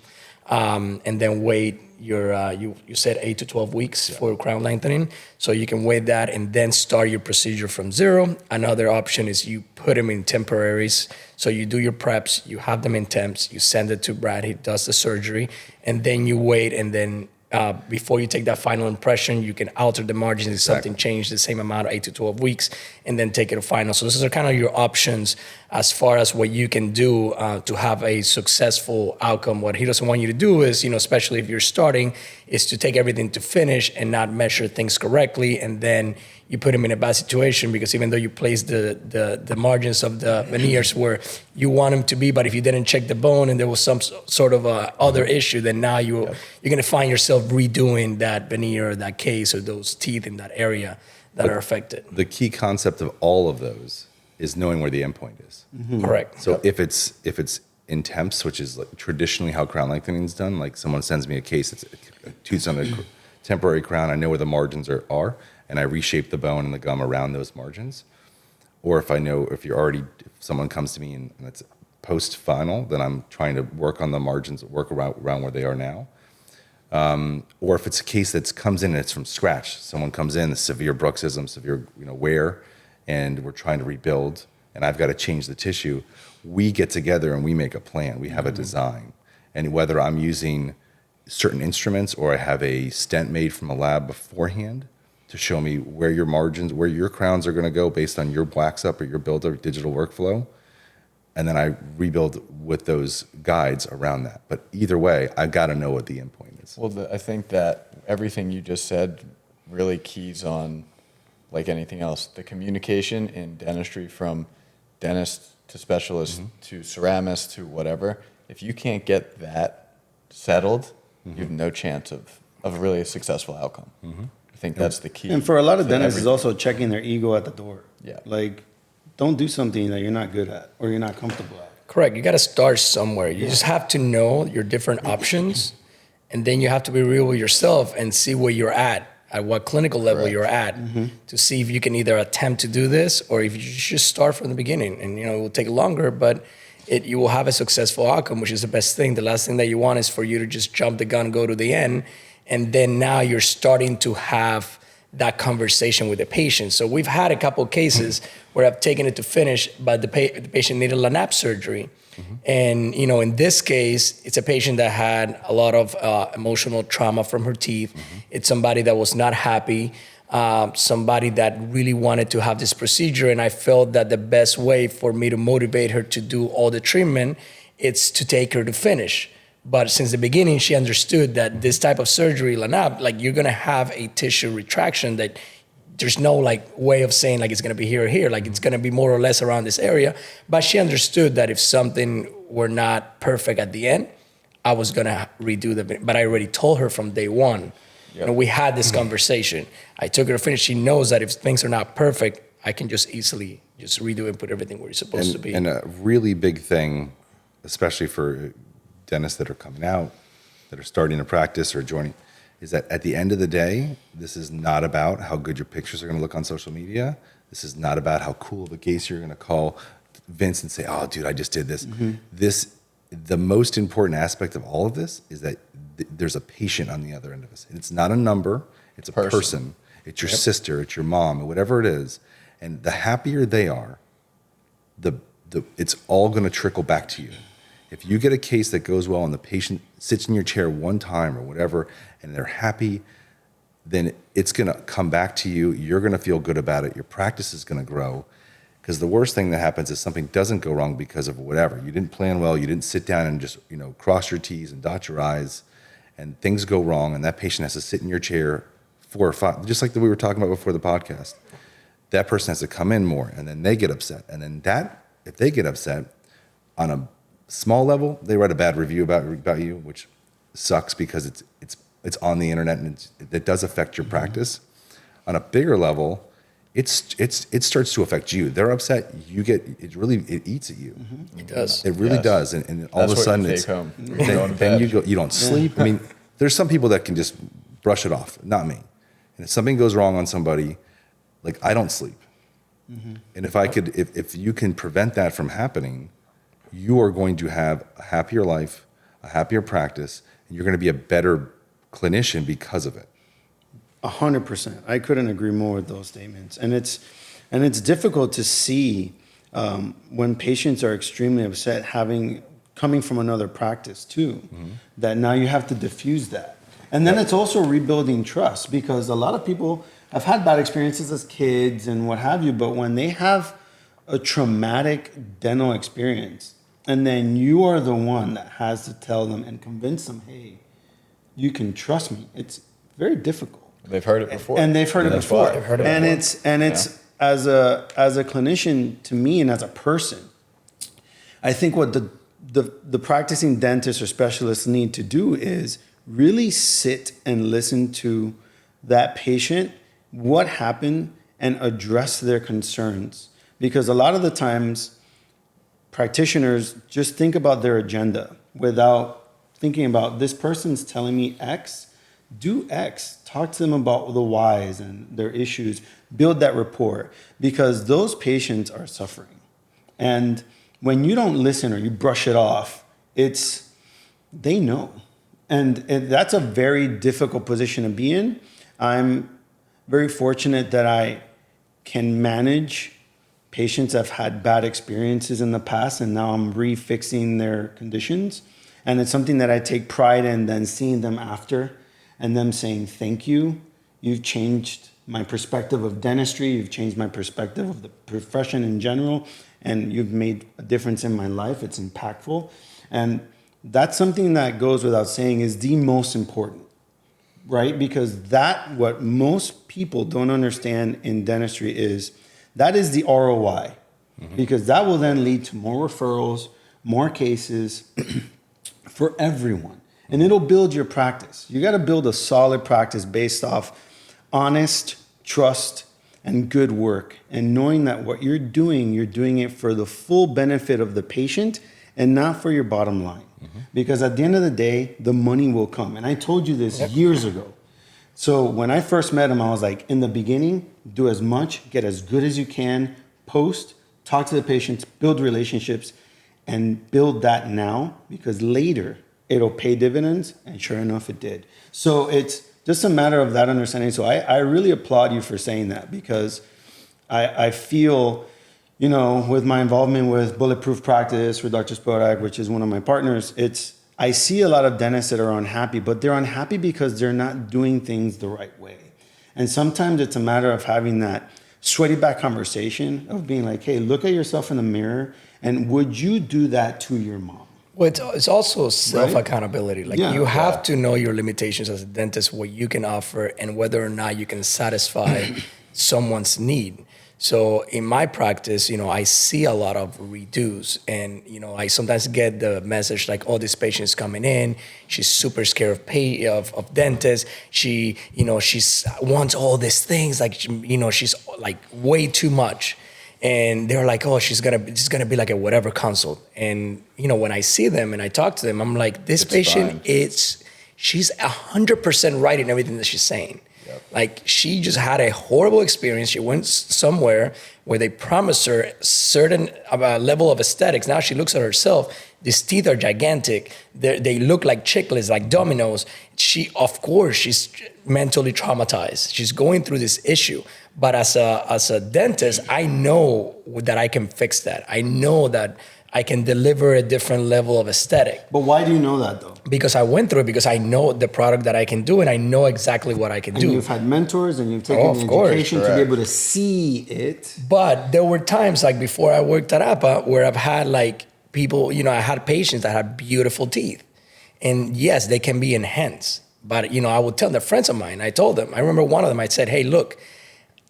and then wait you said 8 to 12 weeks for crown lengthening. So you can wait that and then start your procedure from zero. Another option is you put them in temporaries. So you do your preps, you have them in temps, you send it to Brad, he does the surgery, and then you wait, and then before you take that final impression, you can alter the margins if something changed the same amount, 8 to 12 weeks, and then take it to final. So these are kind of your options as far as what you can do to have a successful outcome. What he doesn't want you to do is, especially if you're starting, is to take everything to finish and not measure things correctly, and then you put him in a bad situation, because even though you place the margins of the veneers where you want them to be, but if you didn't check the bone and there was some sort of other issue, then now you're going to find yourself redoing that veneer or that case or those teeth in that area that are affected. The key concept of all of those is knowing where the endpoint is. Correct. So if it's in temps, which is like traditionally how crown lengthening is done, like someone sends me a case, it's a tooth on a temporary crown, I know where the margins are, and I reshape the bone and the gum around those margins. Or if if someone comes to me and it's post-final, then I'm trying to work on the margins, work around where they are now. Or if it's a case that comes in and it's from scratch, someone comes in, severe bruxism, severe wear, and we're trying to rebuild, and I've got to change the tissue, we get together and we make a plan. We have a design. And whether I'm using certain instruments or I have a stent made from a lab beforehand to show me where your margins, where your crowns are going to go based on your wax up or your builder digital workflow. And then I rebuild with those guides around that. But either way, I've got to know what the endpoint is. Well, I think that everything you just said really keys on, like anything else, the communication in dentistry from dentist to specialist to ceramist to whatever, if you can't get that settled, you have no chance of really a successful outcome. I think that's the key. And for a lot of to dentists, it's everything. also checking their ego at the door. Yeah. Like, don't do something that you're not good at or you're not comfortable at. Correct. You got to start somewhere. You just have to know your different options, and then you have to be real with yourself and see where you're at what clinical level Correct. you're at, to see if you can either attempt to do this or if you just start from the beginning. And it will take longer, but you will have a successful outcome, which is the best thing. The last thing that you want is for you to just jump the gun, go to the end, and then now you're starting to have that conversation with the patient. So we've had a couple of cases where I've taken it to finish, but the patient needed LANAP surgery. And, in this case, it's a patient that had a lot of emotional trauma from her teeth. It's somebody that was not happy, somebody that really wanted to have this procedure. And I felt that the best way for me to motivate her to do all the treatment, it's to take her to finish. But since the beginning, she understood that this type of surgery, LANAP, like you're gonna have a tissue retraction that there's no way of saying it's gonna be here or here, it's gonna be more or less around this area. But she understood that if something were not perfect at the end, I was gonna redo but I already told her from day one. Yep. We had this conversation. I took her to finish. She knows that if things are not perfect, I can just easily just redo and put everything where it's supposed to be. And a really big thing, especially for dentists that are coming out, that are starting to practice or joining, is that at the end of the day, this is not about how good your pictures are going to look on social media. This is not about how cool of a case you're going to call Vince and say, "Oh, dude, I just did this." The most important aspect of all of this is that there's a patient on the other end of this. It's not a number. It's a person. It's your sister. It's your mom, or whatever it is. And the happier they are, it's all going to trickle back to you. If you get a case that goes well and the patient sits in your chair one time or whatever, and they're happy, then it's going to come back to you. You're going to feel good about it. Your practice is going to grow. Because the worst thing that happens is something doesn't go wrong because of whatever. You didn't plan well. You didn't sit down and just cross your T's and dot your I's, and things go wrong, and that patient has to sit in your chair 4 or 5, just like we were talking about before the podcast. That person has to come in more, and then they get upset. And then if they get upset on a small level, they write a bad review about you, which sucks because it's on the internet and it does affect your practice. On a bigger level, it starts to affect you. They're upset. It eats at you. It does. It really does. And all That's of a sudden, what you it's take home. then you don't sleep. I mean, there's some people that can just brush it off. Not me. And if something goes wrong on somebody, I don't sleep. And if you can prevent that from happening, you are going to have a happier life, a happier practice, and you're going to be a better clinician because of it. 100%. I couldn't agree more with those statements. And it's difficult to see when patients are extremely upset coming from another practice too, that now you have to diffuse that. And then it's also rebuilding trust, because a lot of people have had bad experiences as kids and what have you, but when they have a traumatic dental experience, and then you are the one that has to tell them and convince them, hey, you can trust me. It's very difficult. They've heard it before. And they've heard it before. They've heard it and before. it's as a clinician, to me, and as a person, I think what the practicing dentists or specialists need to do is really sit and listen to that patient, what happened, and address their concerns. Because a lot of the times, practitioners just think about their agenda without thinking about, this person's telling me X, do X. Talk to them about the whys and their issues. Build that rapport, because those patients are suffering. And when you don't listen or you brush it off, they know. And that's a very difficult position to be in. I'm very fortunate that I can manage patients that have had bad experiences in the past, and now I'm refixing their conditions. And it's something that I take pride in, then seeing them after and them saying, thank you. You've changed my perspective of dentistry. You've changed my perspective of the profession in general. And you've made a difference in my life. It's impactful. And that's something that goes without saying is the most important, right? Because what most people don't understand in dentistry is that is the ROI. because that will then lead to more referrals, more cases for everyone. And it'll build your practice. You got to build a solid practice based off honest trust and good work, and knowing that what you're doing it for the full benefit of the patient and not for your bottom line. Because at the end of the day, the money will come. And I told you this years ago. So when I first met him, I was like, in the beginning, do as much, get as good as you can, post, talk to the patients, build relationships, and build that now, because later it'll pay dividends. And sure enough, it did. So it's just a matter of that understanding. So I really applaud you for saying that, because I feel, you know, with my involvement with Bulletproof Practice with Dr. Spodak, which is one of my partners, I see a lot of dentists that are unhappy, but they're unhappy because they're not doing things the right way. And sometimes it's a matter of having that sweaty back conversation of being like, hey, look at yourself in the mirror, and would you do that to your mom? Well, it's also self-accountability. Like, you have to know your limitations as a dentist, what you can offer, and whether or not you can satisfy someone's need. So in my practice, you know, I see a lot of redos, and, you know, I sometimes get the message like, oh, this patient is coming in, she's super scared of dentists. She, you know, she's wants all these things, like, you know, she's like way too much. And they're like, oh, it's gonna be like a whatever consult. And, you know, when I see them and I talk to them, I'm like, this patient, she's 100% right in everything that she's saying. Yep. Like, she just had a horrible experience. She went somewhere where they promised her a certain level of aesthetics. Now she looks at herself. These teeth are gigantic. They look like chiclets, like dominoes. Of course, she's mentally traumatized. She's going through this issue. But as a dentist, I know that I can fix that. I know that I can deliver a different level of aesthetic. But why do you know that, though? Because I went through it, because I know the product that I can do, and I know exactly what I can do. And you've had mentors, and you've taken the education to be able to see it. But there were times, like before I worked at APA, where I've had like people, you know, I had patients that had beautiful teeth. And yes, they can be enhanced. But, you know, I would tell them, friends of mine, I told them, I remember one of them, I said, hey, look,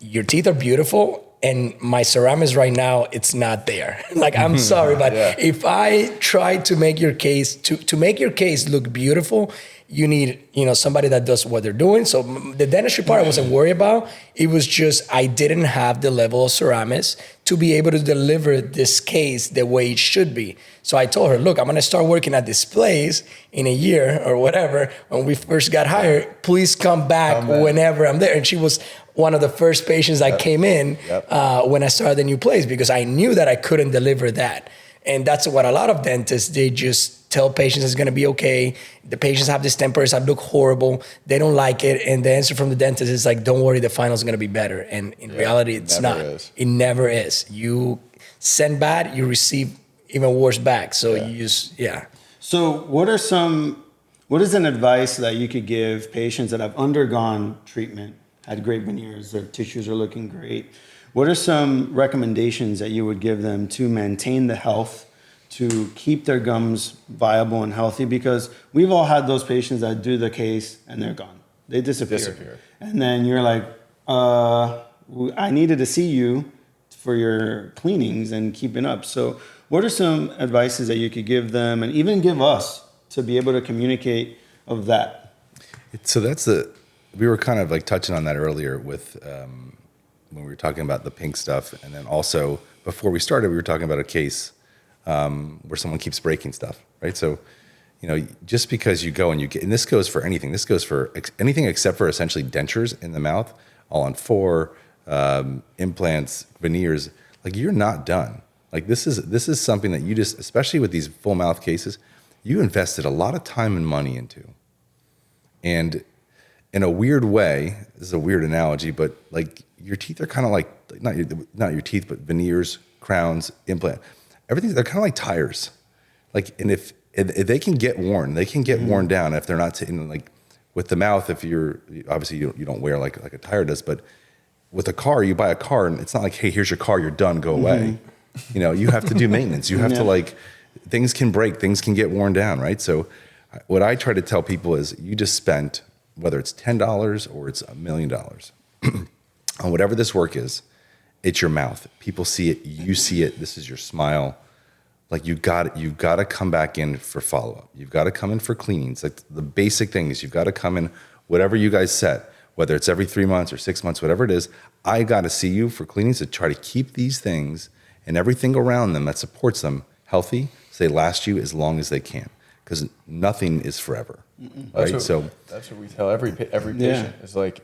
your teeth are beautiful, and my ceramics right now, it's not there. Like, I'm sorry, but if I try to make your case, to make your case look beautiful, you need, you know, somebody that does what they're doing. So the dentistry part I wasn't worried about. It was just, I didn't have the level of ceramics to be able to deliver this case the way it should be. So I told her, look, I'm gonna start working at this place in a year or whatever. When we first got hired, please come back whenever I'm there. And she was one of the first patients that came in when I started the new place, because I knew that I couldn't deliver that. And that's what a lot of dentists, they just tell patients it's gonna be okay. The patients have these tempers that look horrible. They don't like it. And the answer from the dentist is like, don't worry, the final's gonna be better. And in reality, it's not. It never is. You send bad, you receive even worse back. So you just, So what is an advice that you could give patients that have undergone treatment, had great veneers, their tissues are looking great? What are some recommendations that you would give them to maintain the health, to keep their gums viable and healthy? Because we've all had those patients that do the case and they're gone. They disappear. And then you're like, I needed to see you for your cleanings and keeping up. So what are some advices that you could give them, and even give us, to be able to communicate of that? So we were kind of like touching on that earlier with, when we were talking about the pink stuff. And then also before we started, we were talking about a case where someone keeps breaking stuff, right? So, you know, just because you go and and this goes for anything, this goes for anything except for essentially dentures in the mouth, all on four, implants, veneers, like, you're not done. Like, this is something that you just, especially with these full mouth cases, you invested a lot of time and money into. And in a weird way, this is a weird analogy, but like, your teeth are kind of like, not your teeth, but veneers, crowns, implant, everything, they're kind of like tires. Like, and if they can get worn, they can get worn down if they're not like with the mouth. If you're obviously you don't wear like a tire does, but with a car, you buy a car and it's not like, hey, here's your car, you're done, go away. You know, you have to do maintenance. You have to, like, things can break, things can get worn down, right? So what I try to tell people is, you just spent, whether it's $10 or it's $1 million on whatever this work is, it's your mouth. People see it, you see it. This is your smile. Like you've got to come back in for follow-up. You've got to come in for cleanings. Like the basic thing is you've got to come in, whatever you guys set, whether it's every 3 months or 6 months, whatever it is, I got to see you for cleanings to try to keep these things and everything around them that supports them healthy so they last you as long as they can. Because nothing is forever, right? That's what we tell every patient. Yeah. It's like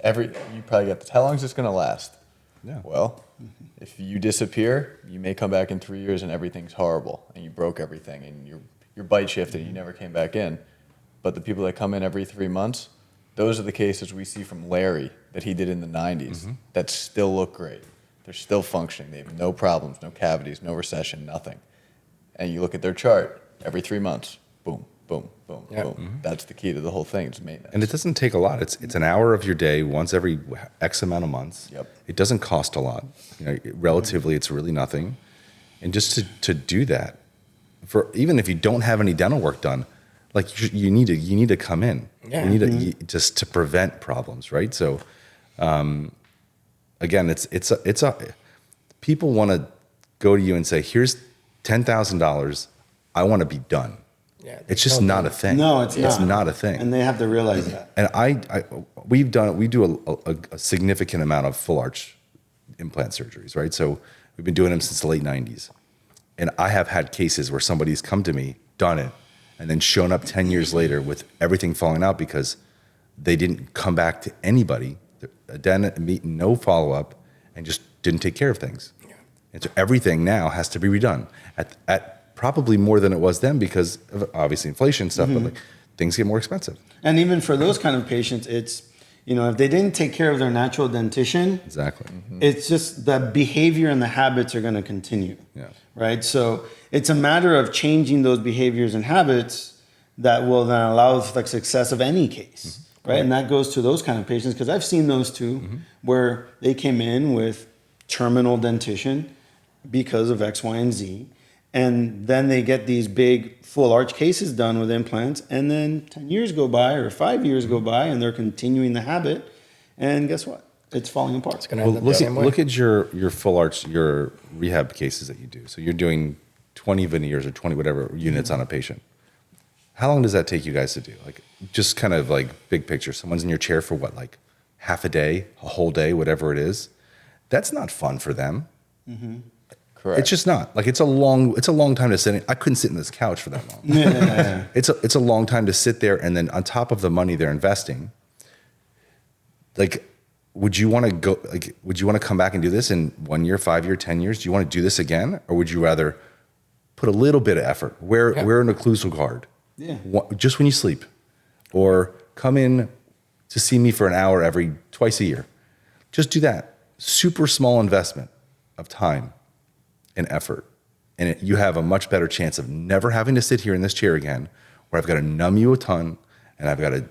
you probably get this. How long is this going to last? Yeah. Well, if you disappear, you may come back in 3 years and everything's horrible and you broke everything and your bite shifted and you never came back in. But the people that come in every 3 months, those are the cases we see from Larry that he did in the 90s that still look great. They're still functioning. They have no problems, no cavities, no recession, nothing. And you look at their chart every 3 months, boom, boom, boom, boom. That's the key to the whole thing. It's maintenance. And it doesn't take a lot. It's an hour of your day once every X amount of months. Yep. It doesn't cost a lot. Relatively, it's really nothing. And just to do that, for even if you don't have any dental work done, like you need to come in. Yeah. You need to just to prevent problems, right? So, again, it's a people want to go to you and say, "Here's $10,000. I want to be done." Yeah, It's just not a thing. No, it's not. It's not a thing. And they have to realize that. And we do a significant amount of full arch implant surgeries, right? So we've been doing them since the late 90s. And I have had cases where somebody's come to me, done it, and then shown up 10 years later with everything falling out because they didn't come back to anybody, a dentist, no follow-up, and just didn't take care of things. Yeah. And so everything now has to be redone at probably more than it was then because of obviously inflation stuff, but like things get more expensive. And even for those kind of patients, it's, if they didn't take care of their natural dentition, Exactly. it's just the behavior and the habits are going to continue. Yeah. Right. So it's a matter of changing those behaviors and habits that will then allow the success of any case. Right. And that goes to those kind of patients because I've seen those too, where they came in with terminal dentition because of X, Y, and Z. And then they get these big full arch cases done with implants. And then 10 years go by or 5 years go by and they're continuing the habit. And guess what? It's falling apart. It's going to end up the same way. Look at your full arch, your rehab cases that you do. So you're doing 20 veneers or 20 whatever units on a patient. How long does that take you guys to do? Like just kind of like big picture. Someone's in your chair for what, like half a day, a whole day, whatever it is. That's not fun for them. Correct. It's just not. Like it's a long time to sit in. I couldn't sit in this couch for that long. It's a long time to sit there, and then on top of the money they're investing, like would you want to come back and do this in 1 year, 5 year, 10 years? Do you want to do this again? Or would you rather put a little bit of effort, wear an occlusal guard just when you sleep, or come in to see me for an hour twice a year? Just do that. Super small investment of time and effort. And you have a much better chance of never having to sit here in this chair again, where I've got to numb you a ton and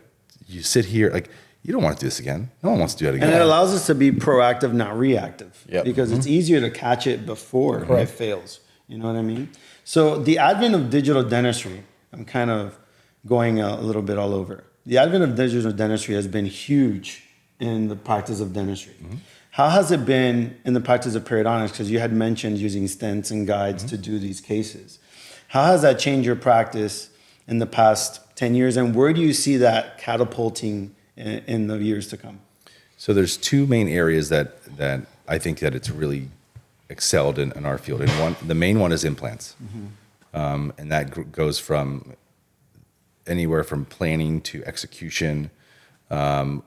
you sit here, like, you don't want to do this again. No one wants to do it again. And it allows us to be proactive, not reactive. Yep. Because it's easier to catch it before it fails. You know what I mean? So the advent of digital dentistry, I'm kind of going a little bit all over. The advent of digital dentistry has been huge in the practice of dentistry. How has it been in the practice of periodontics? Because you had mentioned using stents and guides to do these cases. How has that changed your practice in the past 10 years? And where do you see that catapulting in the years to come? So there's two main areas that I think that it's really excelled in our field. And the main one is implants. And that goes from anywhere from planning to execution,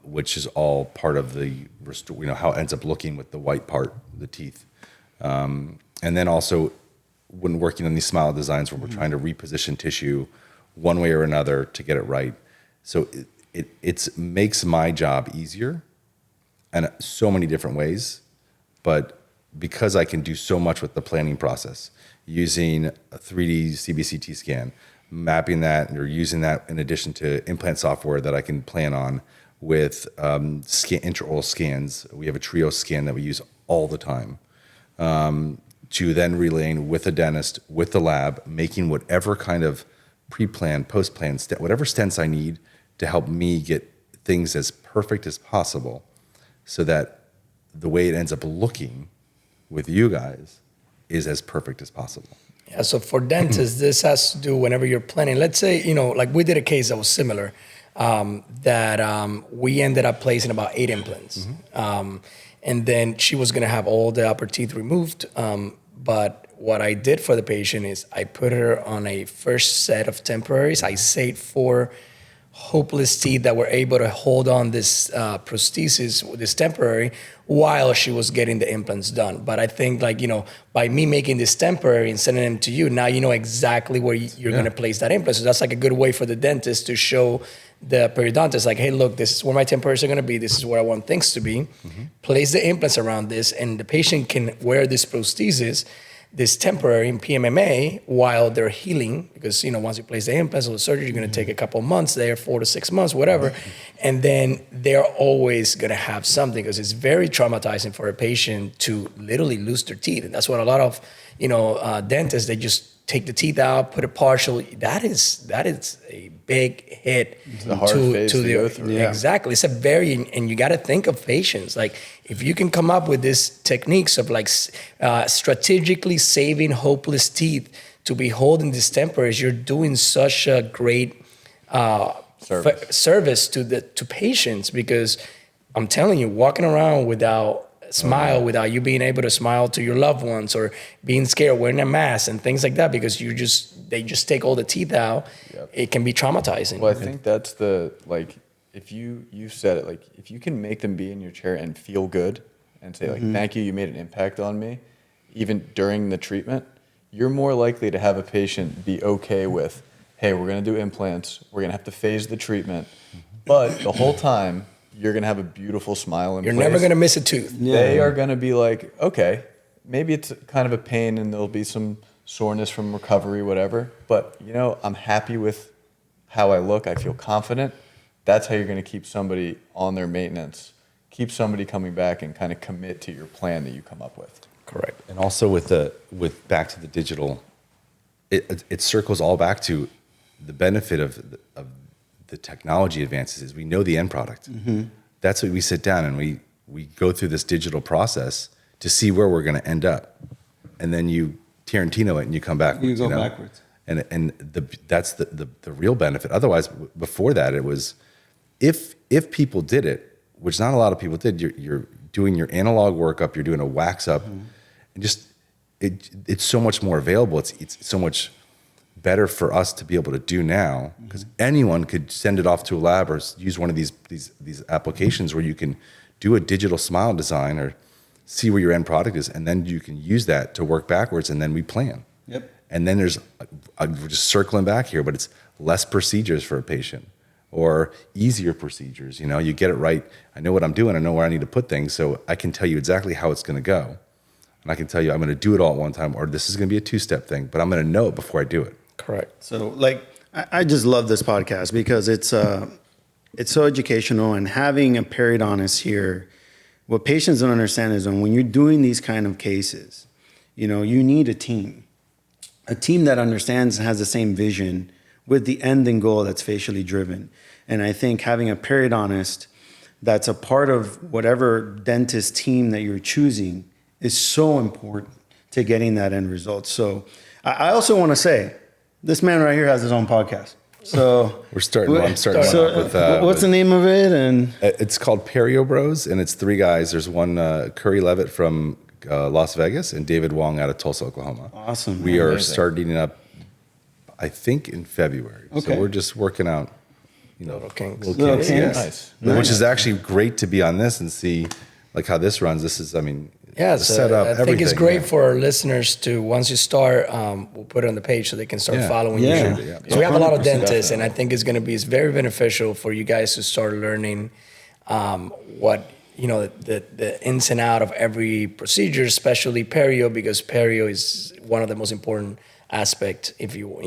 which is all part of the how it ends up looking with the white part, the teeth. And then also when working on these smile designs where we're trying to reposition tissue one way or another to get it right. So it makes my job easier in so many different ways, but because I can do so much with the planning process, using a 3D CBCT scan, mapping that or using that in addition to implant software that I can plan on with intraoral scans. We have a Trio scan that we use all the time to then relaying with a dentist, with the lab, making whatever kind of pre-plan, post-plan, whatever stents I need to help me get things as perfect as possible so that the way it ends up looking with you guys is as perfect as possible. Yeah, so for dentists, this has to do whenever you're planning. Let's say, like we did a case that was similar, that we ended up placing about 8 implants. And then she was going to have all the upper teeth removed. But what I did for the patient is I put her on a first set of temporaries. I saved 4 hopeless teeth that were able to hold on this prosthesis, this temporary, while she was getting the implants done. But I think by me making this temporary and sending them to you, now you know exactly where you're going to place that implant. So that's like a good way for the dentist to show the periodontist, like, hey, look, this is where my temporaries are going to be. This is where I want things to be. Place the implants around this, and the patient can wear this prosthesis, this temporary in PMMA, while they're healing, because once you place the implants or the surgery, you're going to take a couple months there, 4 to 6 months, whatever, and then they're always going to have something, because it's very traumatizing for a patient to literally lose their teeth, and that's what a lot of dentists, they just take the teeth out, put it partial. That is a big hit. It's a hard phase to go through. Yeah. Exactly. It's and you got to think of patients. Like, if you can come up with these techniques of strategically saving hopeless teeth to be holding these temporaries, you're doing such a great service to patients, because I'm telling you, walking around without smile, without you being able to smile to your loved ones, or being scared, wearing a mask and things like that, because they just take all the teeth out. It can be traumatizing. Well, I think that's if you said it, if you can make them be in your chair and feel good and say thank you made an impact on me, even during the treatment, you're more likely to have a patient be okay with, hey, we're going to do implants, we're going to have to phase the treatment, but the whole time you're going to have a beautiful smile in place. You're never going to miss a tooth. They are going to be like, okay, maybe it's kind of a pain and there'll be some soreness from recovery, whatever, but I'm happy with how I look. I feel confident. That's how you're going to keep somebody on their maintenance, keep somebody coming back, and kind of commit to your plan that you come up with. Correct. And also with back to the digital, it circles all back to the benefit of the technology advances is we know the end product. That's what we sit down and we go through this digital process to see where we're going to end up, and then you Tarantino it and you come backwards. You go backwards, and that's the real benefit. Otherwise, before that, it was if people did it, which not a lot of people did. You're doing your analog workup, you're doing a wax up, and just it's so much more available. It's so much better for us to be able to do now, because anyone could send it off to a lab or use one of these applications where you can do a digital smile design or see where your end product is, and then you can use that to work backwards, and then we plan. Yep. And then we're just circling back here, but it's less procedures for a patient or easier procedures. You get it right. I know what I'm doing. I know where I need to put things, so I can tell you exactly how it's going to go. And I can tell you I'm going to do it all at one time, or this is going to be a 2-step thing, but I'm going to know it before I do it. Correct. So I just love this podcast because it's so educational, and having a periodontist here, what patients don't understand is when you're doing these kind of cases, you need a team that understands and has the same vision with the end and goal that's facially driven. And I think having a periodontist that's a part of whatever dentist team that you're choosing is so important to getting that end result. So I also want to say, this man right here has his own podcast. So I'm starting one off with what's the name of it? And it's called Perio Bros, and it's 3 guys. There's one Curry Levitt from Las Vegas and David Wong out of Tulsa, Oklahoma. Awesome. We are starting up, I think, in February. Okay. So we're just working out, Little kinks. Little kinks. Yes. Nice. Which is actually great to be on this and see how this runs. This is, Yeah, the so setup, I think it's everything, great for our listeners to, once you start, we'll put it on the page so they can start following you. Yeah. So we have a lot of 100%, dentists, and I think it's very beneficial for you guys to start learning what, the ins and out of every procedure, especially perio, because perio is one of the most important aspect if you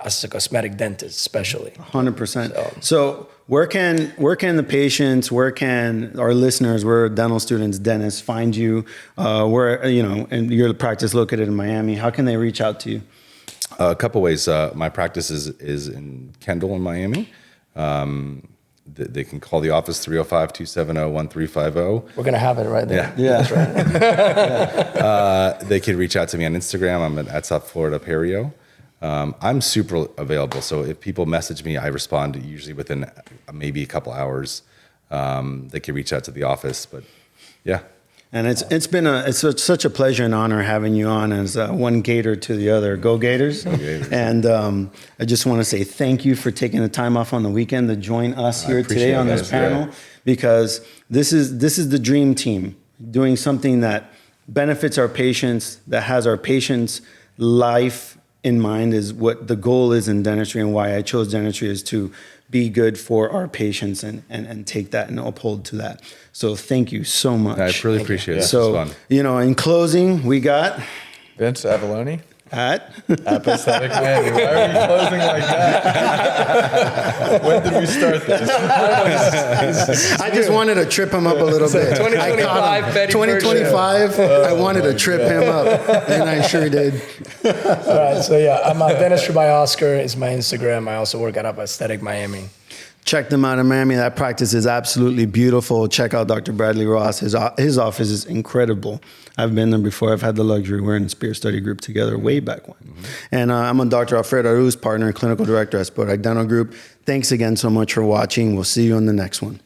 as a cosmetic dentist, especially. 100%. So where can the patients, where can our listeners, where dental students, dentists find you? And your practice located in Miami. How can they reach out to you? A couple ways. My practice is in Kendall in Miami. they can call the office 305-270-1350. We're gonna have it right there. Yeah. That's right. They can reach out to me on Instagram. I'm at South Florida Perio. I'm super available. So if people message me, I respond usually within maybe a couple hours. They can reach out to the office, but yeah. And it's been such a pleasure and honor having you on as one Gator to the other. Go Gators! Go Gators. And I just want to say thank you for taking the time off on the weekend to join us here today on this panel, because this is the dream team doing something that benefits our patients, that has our patients' life in mind, is what the goal is in dentistry, and why I chose dentistry is to be good for our patients and take that and uphold to that. So thank you so much. I really appreciate it. So, It was fun. in closing, we got Vince Avalone at Aesthetic Miami. Why are we closing like that? When did we start this? I just wanted to trip him up a little bit. 2025 petty 2025, I wanted to trip him up, and I sure did. All right. So yeah, I'm Dentistry by Oscar is my Instagram. I also work at Aesthetic Miami. Check them out in Miami. That practice is absolutely beautiful. Check out Dr. Bradley Ross. His office is incredible. I've been there before. I've had the luxury. We're in a Spear Study group together way back when. Mm-hmm. And I'm a Dr. Alfredo Aruz, partner and clinical director at Sportic Dental Group. Thanks again so much for watching. We'll see you on the next one.